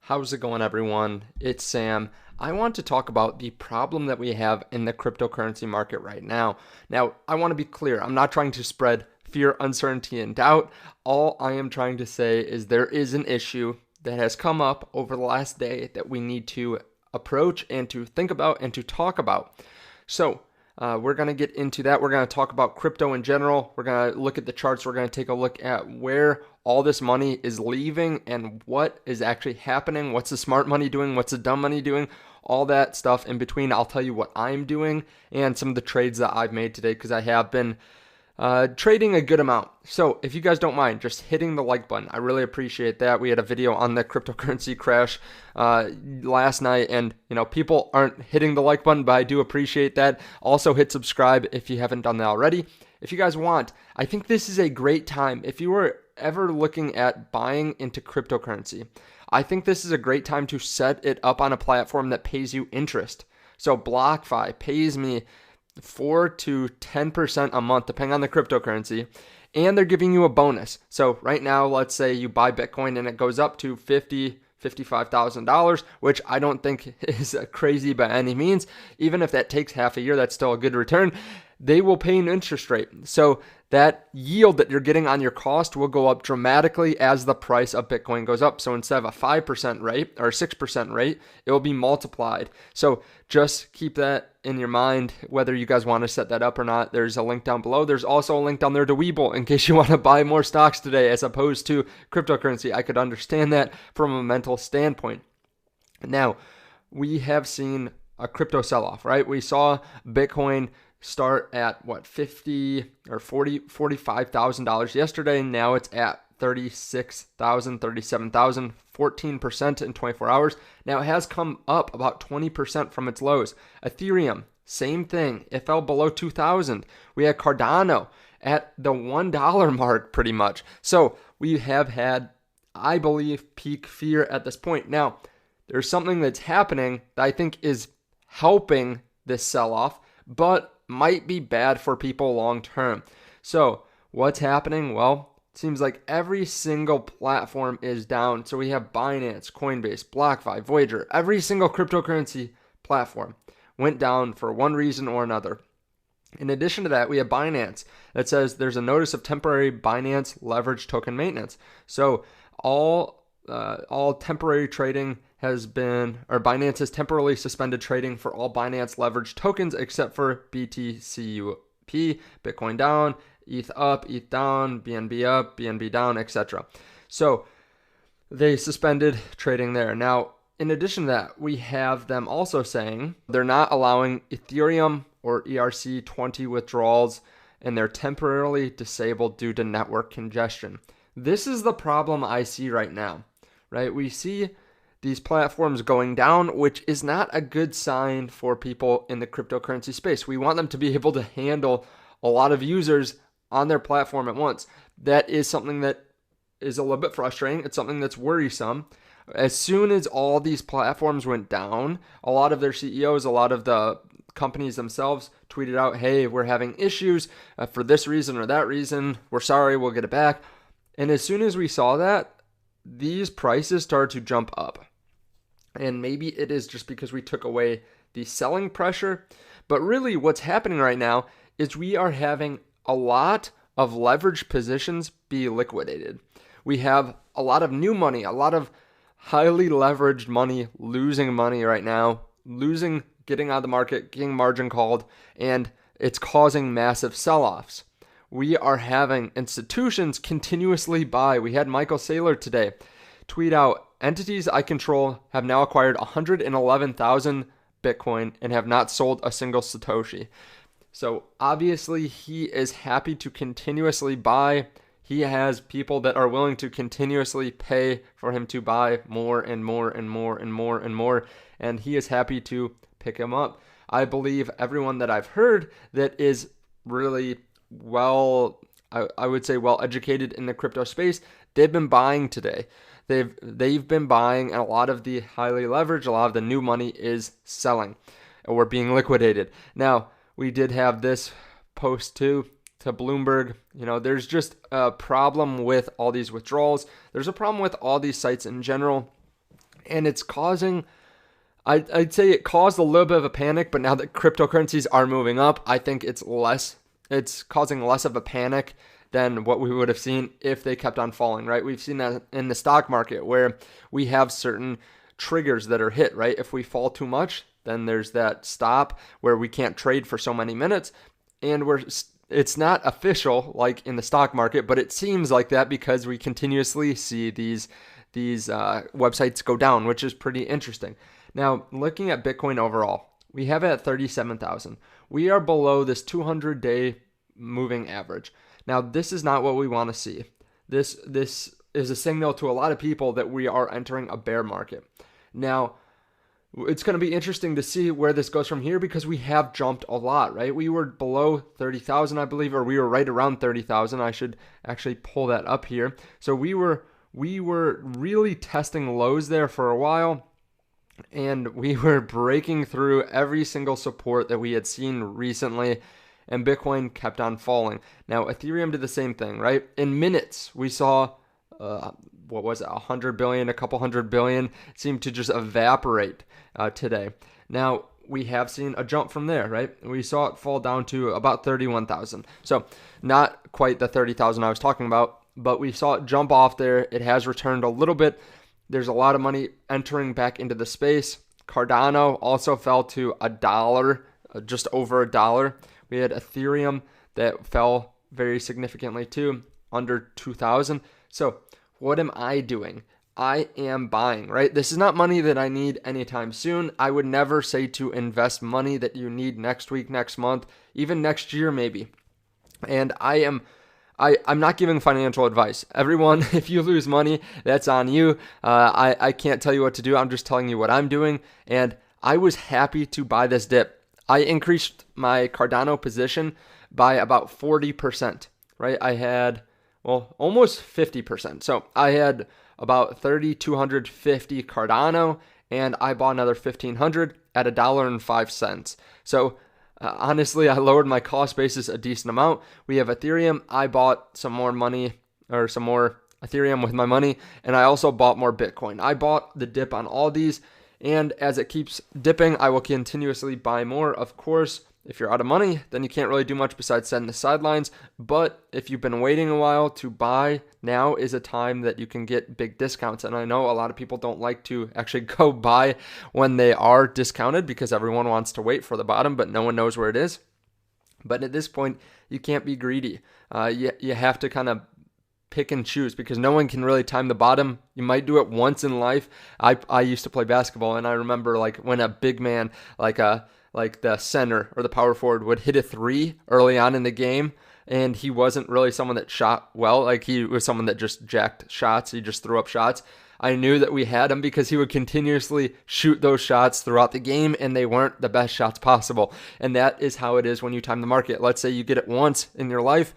How's it going, everyone? It's Sam. I want to talk about the problem that we have in the cryptocurrency market right now. Now, I want to be clear. I'm not trying to spread fear, uncertainty, and doubt. All I am trying to say is there is an issue that has come up over the last day that we need to approach and to think about and to talk about. So, we're going to get into that. We're going to talk about crypto in general. We're going to look at the charts. We're going to take a look at where all this money is leaving and what is actually happening. What's the smart money doing? What's the dumb money doing? All that stuff in between. I'll tell you what I'm doing and some of the trades that I've made today because I have been trading a good amount. So if you guys don't mind just hitting the like button, I really appreciate that. We had a video on the cryptocurrency crash last night, and people aren't hitting the like button, but I do appreciate that. Also hit subscribe if you haven't done that already. If you guys want, I think this is a great time. If you were ever looking at buying into cryptocurrency, I think this is a great time to set it up on a platform that pays you interest. So BlockFi pays me 4 to 10% a month, depending on the cryptocurrency, and they're giving you a bonus. So right now, let's say you buy Bitcoin and it goes up to $55,000, which I don't think is crazy by any means. Even if that takes half a year, that's still a good return. They will pay an interest rate. So that yield that you're getting on your cost will go up dramatically as the price of Bitcoin goes up. So instead of a 5% rate or 6% rate, it will be multiplied. So just keep that in your mind, whether you guys want to set that up or not. There's a link down below. There's also a link down there to Webull in case you want to buy more stocks today as opposed to cryptocurrency. I could understand that from a mental standpoint. Now, we have seen a crypto sell-off, right? We saw Bitcoin start at what, 50 or 40, $45,000 yesterday. Now it's at 36,000, 37,000, 14% in 24 hours. Now it has come up about 20% from its lows. Ethereum, same thing. It fell below 2,000. We had Cardano at the $1 mark pretty much. So we have had, I believe, peak fear at this point. Now, there's something that's happening that I think is helping this sell-off, but might be bad for people long term. So what's happening? Well, it seems like every single platform is down. So we have Binance, Coinbase, BlockFi, Voyager. Every single cryptocurrency platform went down for one reason or another. In addition to that, we have Binance that says there's a notice of temporary Binance leverage token maintenance. So all temporary trading has been, or Binance has temporarily suspended trading for all Binance leverage tokens except for BTCUP, Bitcoin down, ETH up, ETH down, BNB up, BNB down, etc. So they suspended trading there. Now, in addition to that, we have them also saying they're not allowing Ethereum or ERC20 withdrawals, and they're temporarily disabled due to network congestion. This is the problem I see right now, right? We see these platforms going down, which is not a good sign for people in the cryptocurrency space. We want them to be able to handle a lot of users on their platform at once. That is something that is a little bit frustrating. It's something that's worrisome. As soon as all these platforms went down, a lot of their CEOs, a lot of the companies themselves tweeted out, hey, we're having issues for this reason or that reason. We're sorry, we'll get it back. And as soon as we saw that, these prices started to jump up. And maybe it is just because we took away the selling pressure. But really what's happening right now is we are having a lot of leveraged positions be liquidated. We have a lot of new money, a lot of highly leveraged money losing money right now, getting out of the market, getting margin called, and it's causing massive sell-offs. We are having institutions continuously buy. We had Michael Saylor today tweet out, entities I control have now acquired 111,000 Bitcoin and have not sold a single Satoshi. So obviously he is happy to continuously buy. He has people that are willing to continuously pay for him to buy more and more and more and more and more. And he is happy to pick him up. I believe everyone that I've heard that is really I would say well educated in the crypto space, they've been buying today. They've been buying, and a lot of the highly leveraged, a lot of the new money is selling or being liquidated. Now, we did have this post too to Bloomberg. There's just a problem with all these withdrawals. There's a problem with all these sites in general. And it's causing, I'd say it caused a little bit of a panic, but now that cryptocurrencies are moving up, I think it's causing less of a panic than what we would have seen if they kept on falling, right? We've seen that in the stock market where we have certain triggers that are hit, right? If we fall too much, then there's that stop where we can't trade for so many minutes, and it's not official like in the stock market, but it seems like that because we continuously see these websites go down, which is pretty interesting. Now, looking at Bitcoin overall, we have it at 37,000. We are below this 200-day moving average. Now, this is not what we want to see. This is a signal to a lot of people that we are entering a bear market. Now, it's going to be interesting to see where this goes from here because we have jumped a lot, right? We were below 30,000, I believe, or we were right around 30,000. I should actually pull that up here. So we were really testing lows there for a while, and we were breaking through every single support that we had seen recently, and Bitcoin kept on falling. Now, Ethereum did the same thing, right? In minutes, we saw, 100 billion, a couple hundred billion seemed to just evaporate today. Now, we have seen a jump from there, right? We saw it fall down to about 31,000. So not quite the 30,000 I was talking about, but we saw it jump off there. It has returned a little bit. There's a lot of money entering back into the space. Cardano also fell to $1, just over $1. We had Ethereum that fell very significantly too, under 2,000. So what am I doing? I am buying, right? This is not money that I need anytime soon. I would never say to invest money that you need next week, next month, even next year maybe. And I'm not giving financial advice. Everyone, if you lose money, that's on you. I can't tell you what to do. I'm just telling you what I'm doing. And I was happy to buy this dip. I increased my Cardano position by about 40%, right? I had, almost 50%. So I had about 3,250 Cardano, and I bought another 1,500 at $1.05. So honestly, I lowered my cost basis a decent amount. We have Ethereum. I bought some more Ethereum with my money, and I also bought more Bitcoin. I bought the dip on all these, and as it keeps dipping, I will continuously buy more. Of course, if you're out of money, then you can't really do much besides sit in the sidelines. But if you've been waiting a while to buy, now is a time that you can get big discounts. And I know a lot of people don't like to actually go buy when they are discounted because everyone wants to wait for the bottom, but no one knows where it is. But at this point, you can't be greedy. You have to kind of pick and choose because no one can really time the bottom. You might do it once in life. I used to play basketball, and I remember like when a big man like the center or the power forward would hit a three early on in the game, and he wasn't really someone that shot well. Like he was someone that just jacked shots. He just threw up shots. I knew that we had him because he would continuously shoot those shots throughout the game, and they weren't the best shots possible. And that is how it is when you time the market. Let's say you get it once in your life.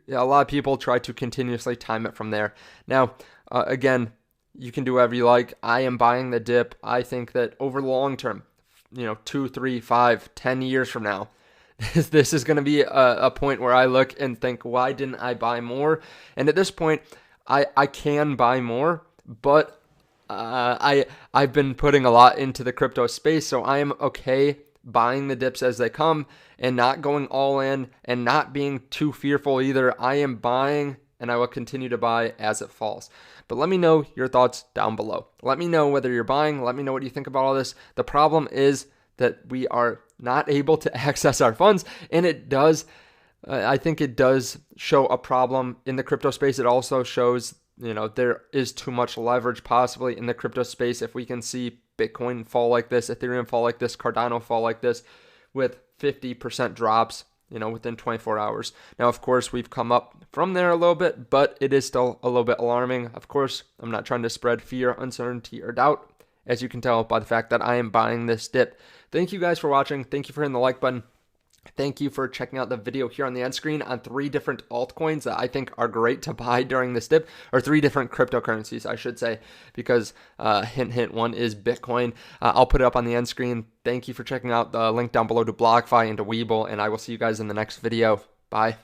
A lot of people try to continuously time it from there. Now, again, you can do whatever you like. I am buying the dip. I think that over the long term, 2, 3, 5, 10 years from now, this is going to be a point where I look and think, why didn't I buy more? And at this point, I can buy more, but I've been putting a lot into the crypto space, so I am okay buying the dips as they come and not going all in and not being too fearful either. I am buying, and I will continue to buy as it falls. But let me know your thoughts down below. Let me know whether you're buying. Let me know what you think about all this. The problem is that we are not able to access our funds, and it does, I think it does show a problem in the crypto space. It also shows, there is too much leverage possibly in the crypto space. If we can see Bitcoin fall like this, Ethereum fall like this, Cardano fall like this with 50% drops, within 24 hours. Now, of course, we've come up from there a little bit, but it is still a little bit alarming. Of course, I'm not trying to spread fear, uncertainty, or doubt, as you can tell by the fact that I am buying this dip. Thank you guys for watching. Thank you for hitting the like button. Thank you for checking out the video here on the end screen on 3 different altcoins that I think are great to buy during this dip, or 3 different cryptocurrencies, I should say, because hint, one is Bitcoin. I'll put it up on the end screen. Thank you for checking out the link down below to BlockFi and to Webull, and I will see you guys in the next video. Bye.